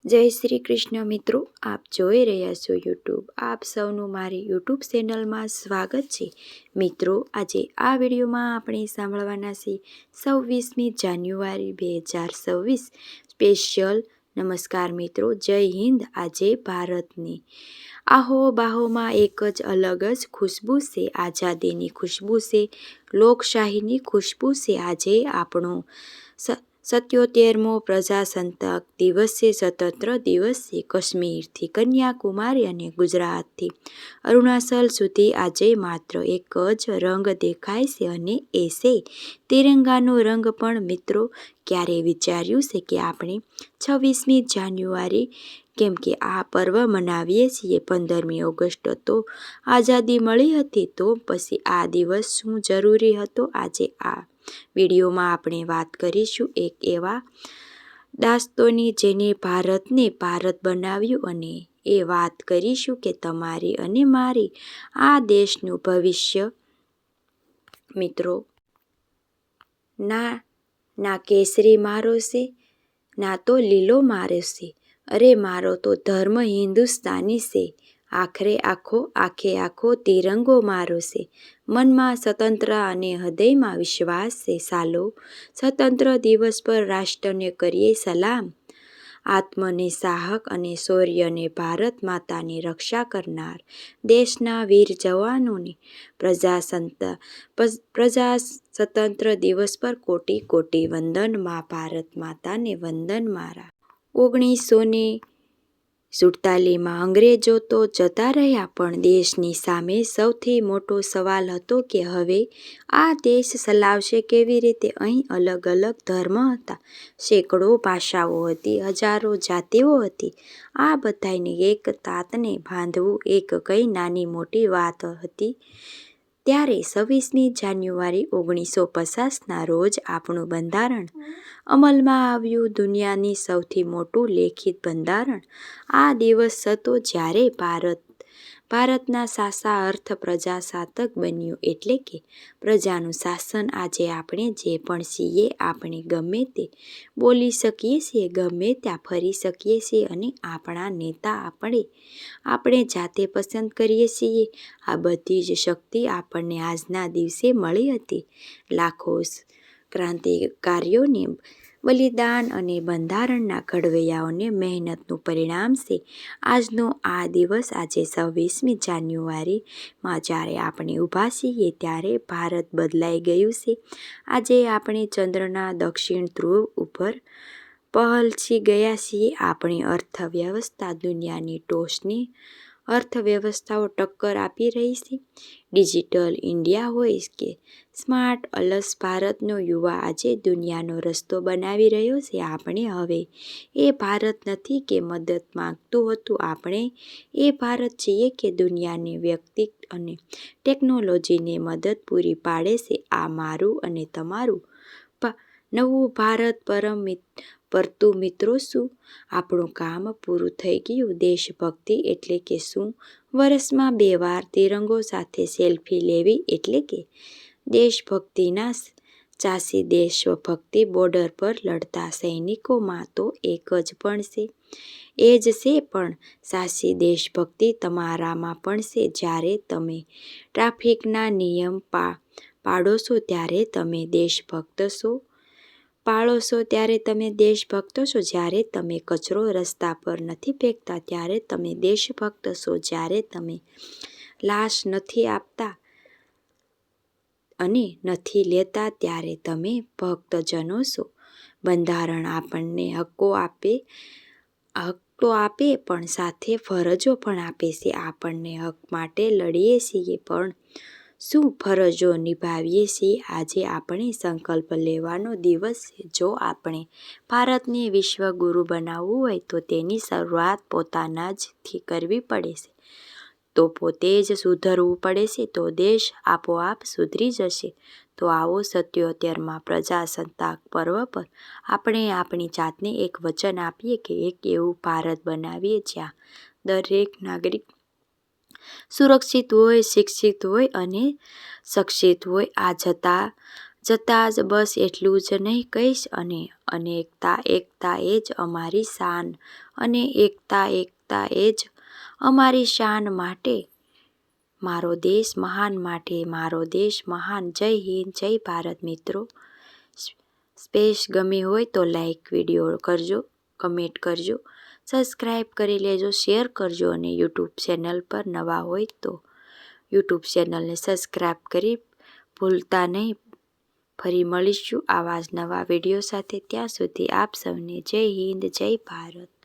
જય શ્રી કૃષ્ણ મિત્રો, આપ જોઈ રહ્યા છો યુટ્યુબ. આપ સૌનું મારી યુટ્યુબ ચેનલમાં સ્વાગત છે. મિત્રો, આજે આ વિડીયોમાં આપણે સાંભળવાના છે 26મી જાન્યુઆરી 2026 સ્પેશિયલ. નમસ્કાર મિત્રો, જય હિન્દ. આજે ભારતની આહોબાહોમાં એક જ અલગ જ ખુશ્બુ છે. આઝાદીની ખુશ્બુ છે, લોકશાહીની ખુશ્બુ છે. આજે આપણો 77મો પ્રજાસત્તાક દિવસ છે, સ્વતંત્ર દિવસ છે. કાશ્મીરથી કન્યાકુમારી અને ગુજરાતથી અરુણાચલ સુધી આજે માત્ર એક જ રંગ દેખાય છે અને એ છે તિરંગાનો રંગ. પણ મિત્રો, ક્યારે વિચાર્યું છે કે આપણે 26મી જાન્યુઆરી કેમ કે આ પર્વ મનાવીએ છીએ? 15મી ઓગસ્ટ તો આઝાદી મળી હતી, તો પછી આ દિવસ શું જરૂરી હતો? આજે આ વિડીયોમાં આપણે વાત કરીશું એક એવા દાસ્તોની જેને ભારતને ભારત બનાવ્યું, અને એ વાત કરીશું કે તમારી અને મારી આ દેશનું ભવિષ્ય. મિત્રો, ના કેસરી મારો છે, ના તો લીલો મારો છે. અરે, મારો તો ધર્મ હિન્દુસ્તાની છે. આખે આખો તિરંગો મારો છે. મનમાં સ્વતંત્ર અને હૃદયમાં વિશ્વાસ છે. ચાલો સ્વતંત્ર દિવસ પર રાષ્ટ્રને કરીએ સલામ. આત્મને સાહક અને શૌર્યને ભારત માતાની રક્ષા કરનાર દેશના વીર જવાનોને પ્રજાસત્તાક દિવસ પર કોટી કોટી વંદન. માં ભારત માતાને વંદન. મારા 1947માં અંગ્રેજો તો જતા રહ્યા, પણ દેશની સામે સૌથી મોટો સવાલ હતો કે હવે આ દેશ ચલાવશે કેવી રીતે? અહીં અલગ અલગ ધર્મ હતા, સેંકડો ભાષાઓ હતી, હજારો જાતિઓ હતી. આ બધાને એક તાતને બાંધવું એક કઈ નાની મોટી વાત હતી? ત્યારે 26મી જાન્યુઆરી 1950ના રોજ આપણું બંધારણ અમલમાં આવ્યું, દુનિયાની સૌથી મોટું લેખિત બંધારણ. આ દિવસ હતો જ્યારે ભારતના સાચા અર્થ પ્રજાસત્તાક બન્યું, એટલે કે પ્રજાનું શાસન. આજે આપણે જે પણ છીએ, આપણે ગમે તે બોલી શકીએ છીએ, ગમે ત્યાં ફરી શકીએ છીએ, અને આપણા નેતા આપણે જાતે પસંદ કરીએ છીએ. આ બધી જ શક્તિ આપણને આજના દિવસે મળી હતી. લાખો ક્રાંતિકારીઓને બલિદાન અને બંધારણના ઘડવૈયાઓને મહેનતનું પરિણામ છે આજનો આ દિવસ. આજે 26મી જાન્યુઆરીમાં જ્યારે આપણે ઊભા છીએ, ત્યારે ભારત બદલાઈ ગયું છે. આજે આપણે ચંદ્રના દક્ષિણ ધ્રુવ ઉપર પહોંચી ગયા છીએ. આપણી અર્થવ્યવસ્થા દુનિયાની ટોચની અર્થવ્યવસ્થાઓ ટક્કર આપી રહી છે. ડિજિટલ ઇન્ડિયા હોય કે સ્માર્ટ અલસ, ભારતનો યુવા આજે દુનિયાનો રસ્તો બનાવી રહ્યો છે. આપણે હવે એ ભારત નથી કે મદદ માંગતું હતું, આપણે એ ભારત છીએ કે દુનિયાને વ્યક્તિ અને ટેકનોલોજીને મદદ પૂરી પાડે છે. આ મારું અને તમારું નવું ભારત. પરંતુ મિત્રો, શું આપણું કામ પૂરું થઈ ગયું? દેશભક્તિ એટલે કે શું? વર્ષમાં 2 વાર તિરંગો સાથે સેલ્ફી લેવી એટલે કે દેશભક્તિના ચાસી? દેશભક્તિ બોર્ડર પર લડતા સૈનિકોમાં તો એક જ પણ છે, એ જ છે પણ સાચી દેશભક્તિ તમારામાં પણ છે. જ્યારે તમે ટ્રાફિકના નિયમ પાળો છો, ત્યારે તમે દેશભક્ત છો. ત્યારે તમે દેશભક્ત છો. જ્યારે તમે કચરો રસ્તા પર નથી ફેંકતા, ત્યારે તમે દેશભક્ત છો. જ્યારે તમે લાશ નથી આપતા અને નથી લેતા, ત્યારે તમે ભક્તજનો છો. બંધારણ આપણને હક્કો આપે પણ સાથે ફરજો પણ આપે છે. આપણે હક માટે લડીએ છીએ, પણ શું ફરજો નિભાવીએ છીએ? આજે આપણે સંકલ્પ લેવાનો દિવસ છે. જો આપણે ભારતને વિશ્વગુરુ બનાવવું હોય, તો તેની શરૂઆત પોતાના જથી કરવી પડે છે. તો પોતે જ સુધરવું પડે છે, તો દેશ આપોઆપ સુધરી જશે. તો આવો 77મા પ્રજાસત્તાક પર્વ પર આપણે આપણી જાતને એક વચન આપીએ કે એક એવું ભારત બનાવીએ જ્યાં દરેક નાગરિક સુરક્ષિત હોય, શિક્ષિત હોય અને શિક્ષિત હોય. આ જતાં જ બસ એટલું જ નહીં કહીશ અને એકતા એ જ અમારી શાન અને એકતા એ જ અમારી શાન માટે મારો દેશ મહાન જય હિન્દ જય ભારત. મિત્રો સ્પેસ ગમી હોય તો લાઈક વિડીયો કરજો, કમેન્ટ કરજો, સબસ્ક્રાઈબ કરી લેજો, શેર કરજો અને યુટ્યુબ ચેનલ પર નવા હોય તો યુટ્યુબ ચેનલને સબસ્ક્રાઈબ કરી ભૂલતા નહીં. ફરી મળીશું આવા જ નવા વિડીયો સાથે. ત્યાં સુધી આપ સૌને જય હિન્દ જય ભારત.